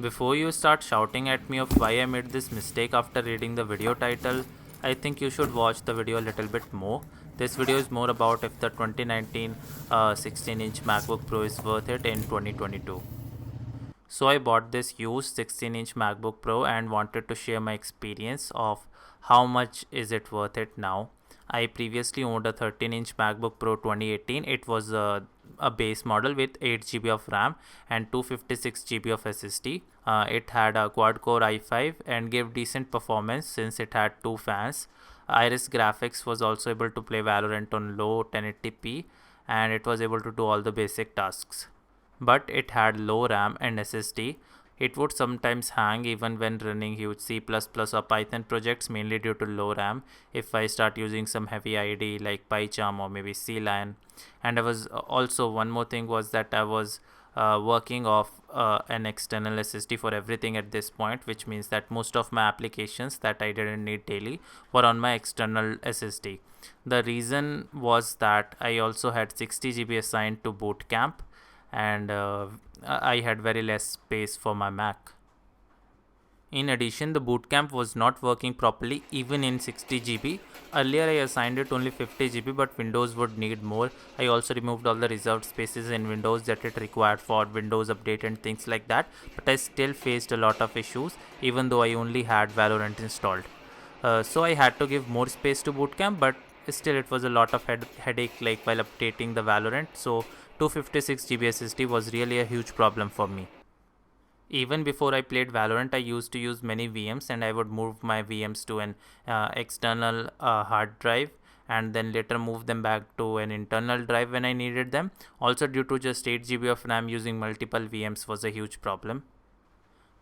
Before you start shouting at me of why I made this mistake after reading the video title, I think you should watch the video a little bit more. This video is more about if the 2019 16-inch MacBook Pro is worth it in 2022. So I bought this used 16-inch MacBook Pro and wanted to share my experience of how much is it worth it now. I previously owned a 13-inch MacBook Pro 2018. It was a base model with 8 GB of RAM and 256 GB of SSD. It had a quad-core i5 and gave decent performance since it had two fans. Iris Graphics was also able to play Valorant on low 1080p and it was able to do all the basic tasks, but it had low RAM and SSD. It would sometimes hang even when running huge C++ or Python projects, mainly due to low RAM if I start using some heavy IDE like PyCharm or maybe CLion. And I was also, one more thing was that I was working off an external SSD for everything at this point, which means that most of my applications that I didn't need daily were on my external SSD. The reason was that I also had 60 GB assigned to boot camp, and I had very less space for my Mac. In addition, the bootcamp was not working properly even in 60 GB. Earlier I assigned it only 50 GB, but Windows would need more. I also removed all the reserved spaces in Windows that it required for Windows Update and things like that, but I still faced a lot of issues even though I only had Valorant installed. So I had to give more space to bootcamp, but still it was a lot of headache like while updating the Valorant. So 256 GB SSD was really a huge problem for me. Even before I played Valorant, I used to use many VMs, and I would move my VMs to an external hard drive and then later move them back to an internal drive when I needed them. Also, due to just 8 GB of RAM, using multiple VMs was a huge problem.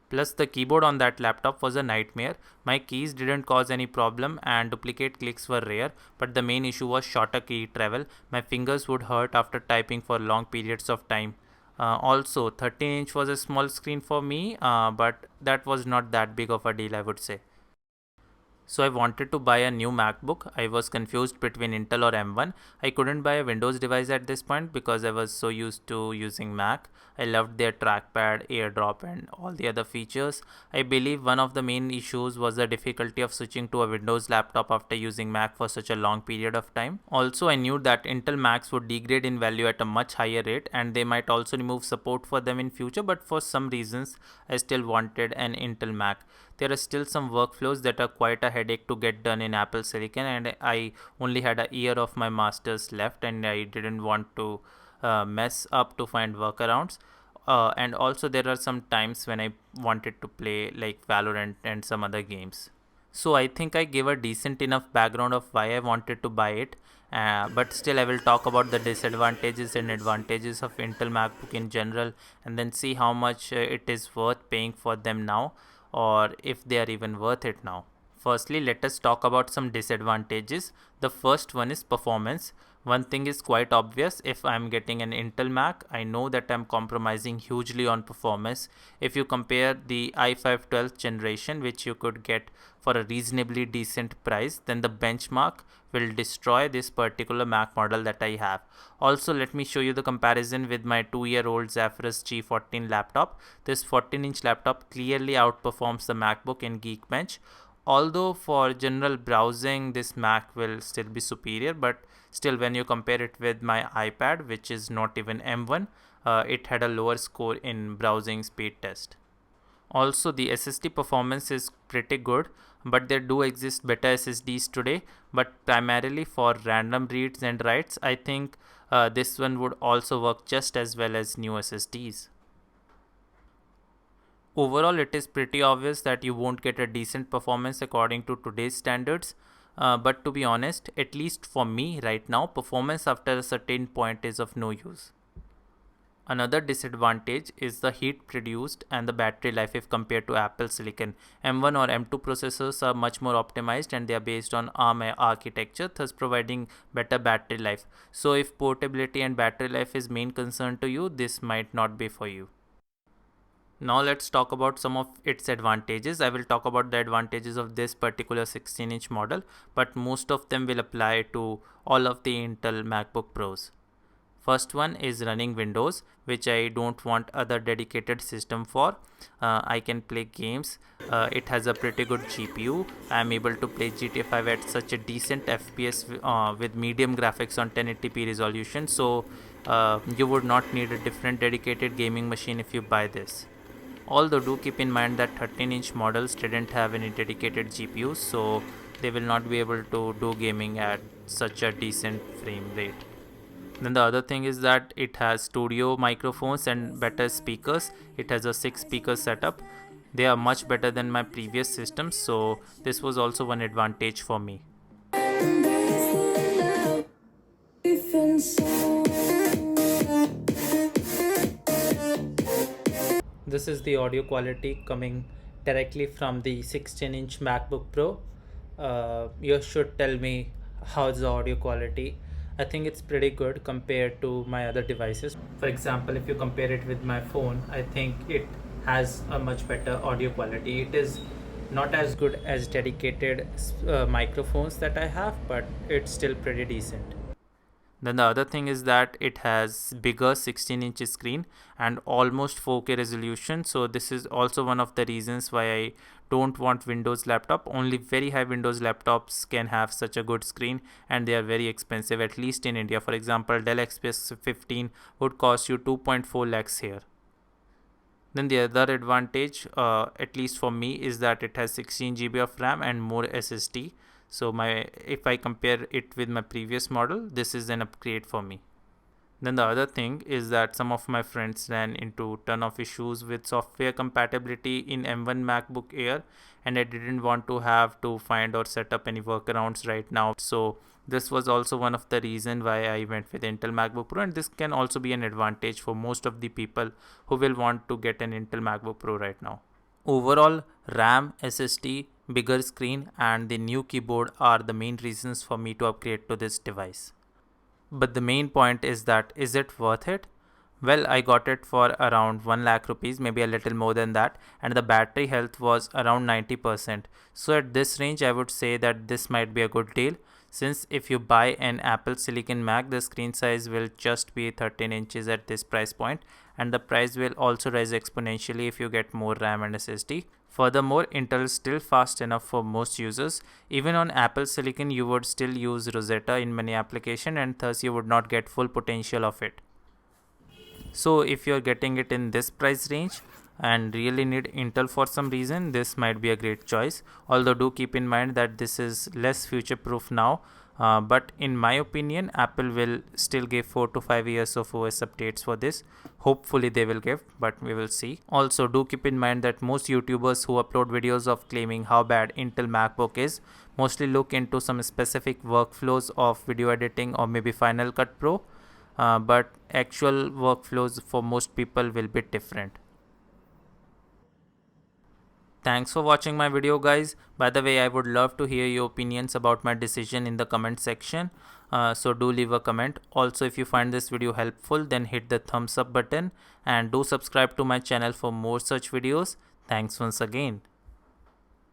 Plus, the keyboard on that laptop was a nightmare. My keys didn't cause any problem and duplicate clicks were rare, but the main issue was shorter key travel. My fingers would hurt after typing for long periods of time. Also, 13-inch was a small screen for me, but that was not that big of a deal, I would say. So I wanted to buy a new MacBook. I was confused between Intel or M1. I couldn't buy a Windows device at this point because I was so used to using Mac. I loved their trackpad, AirDrop and all the other features. I believe one of the main issues was the difficulty of switching to a Windows laptop after using Mac for such a long period of time. Also, I knew that Intel Macs would degrade in value at a much higher rate and they might also remove support for them in future, but for some reasons I still wanted an Intel Mac. There are still some workflows that are quite a headache to get done in Apple Silicon, and I only had a year of my masters left and I didn't want to mess up to find workarounds. And also there are some times when I wanted to play like Valorant and some other games. So I think I gave a decent enough background of why I wanted to buy it, but still I will talk about the disadvantages and advantages of Intel MacBook in general, and then see how much it is worth paying for them now, or if they are even worth it now. Firstly, let us talk about some disadvantages. The first one is performance. One thing is quite obvious: if I'm getting an Intel Mac, I know that I'm compromising hugely on performance. If you compare the i5 12th generation, which you could get for a reasonably decent price, then the benchmark will destroy this particular Mac model that I have. Also, let me show you the comparison with my 2-year-old Zephyrus G14 laptop. This 14-inch laptop clearly outperforms the MacBook in Geekbench. Although for general browsing this Mac will still be superior, but still when you compare it with my iPad, which is not even M1, it had a lower score in browsing speed test. Also, the SSD performance is pretty good, but there do exist better SSDs today, but primarily for random reads and writes, I think this one would also work just as well as new SSDs. Overall, it is pretty obvious that you won't get a decent performance according to today's standards. But to be honest, at least for me right now, performance after a certain point is of no use. Another disadvantage is the heat produced and the battery life if compared to Apple Silicon. M1 or M2 processors are much more optimized and they are based on ARM architecture, thus providing better battery life. So if portability and battery life is main concern to you, this might not be for you. Now let's talk about some of its advantages. I will talk about the advantages of this particular 16-inch model, but most of them will apply to all of the Intel MacBook Pros. First one is running Windows, which I don't want other dedicated system for. I can play games. It has a pretty good GPU. I am able to play GTA 5 at such a decent FPS with medium graphics on 1080p resolution. So you would not need a different dedicated gaming machine if you buy this. Although do keep in mind that 13-inch models didn't have any dedicated GPUs, so they will not be able to do gaming at such a decent frame rate. Then the other thing is that it has studio microphones and better speakers. It has a 6 speaker setup. They are much better than my previous systems, so this was also one advantage for me. This is the audio quality coming directly from the 16-inch MacBook Pro. You should tell me how's the audio quality. I think it's pretty good compared to my other devices. For example, if you compare it with my phone, I think it has a much better audio quality. It is not as good as dedicated microphones that I have, but it's still pretty decent. Then the other thing is that it has bigger 16-inch screen and almost 4K resolution. So this is also one of the reasons why I don't want Windows laptop. Only very high Windows laptops can have such a good screen, and they are very expensive, at least in India. For example, Dell XPS 15 would cost you 2.4 lakhs here. Then the other advantage, at least for me, is that it has 16 GB of RAM and more SSD. So if I compare it with my previous model, this is an upgrade for me. Then the other thing is that some of my friends ran into ton of issues with software compatibility in M1 MacBook Air, and I didn't want to have to find or set up any workarounds right now. So this was also one of the reason why I went with Intel Macbook Pro, and this can also be an advantage for most of the people who will want to get an Intel Macbook Pro right now. Overall, RAM, SSD, bigger screen and the new keyboard are the main reasons for me to upgrade to this device. But the main point is that, is it worth it? Well, I got it for around 1 lakh rupees, maybe a little more than that, and the battery health was around 90%. So at this range, I would say that this might be a good deal, since if you buy an Apple Silicon Mac, the screen size will just be 13 inches at this price point, and the price will also rise exponentially if you get more RAM and SSD. Furthermore, Intel is still fast enough for most users. Even on Apple Silicon, you would still use Rosetta in many applications, and thus you would not get full potential of it. So if you're getting it in this price range and really need Intel for some reason, this might be a great choice. Although do keep in mind that this is less future proof now, but in my opinion, Apple will still give 4 to 5 years of OS updates for this. Hopefully they will give, but we will see. Also do keep in mind that most YouTubers who upload videos of claiming how bad Intel MacBook is mostly look into some specific workflows of video editing or maybe Final Cut Pro. But actual workflows for most people will be different. Thanks for watching my video, guys. By the way, I would love to hear your opinions about my decision in the comment section. So do leave a comment. Also, if you find this video helpful, then hit the thumbs up button and do subscribe to my channel for more such videos. Thanks once again.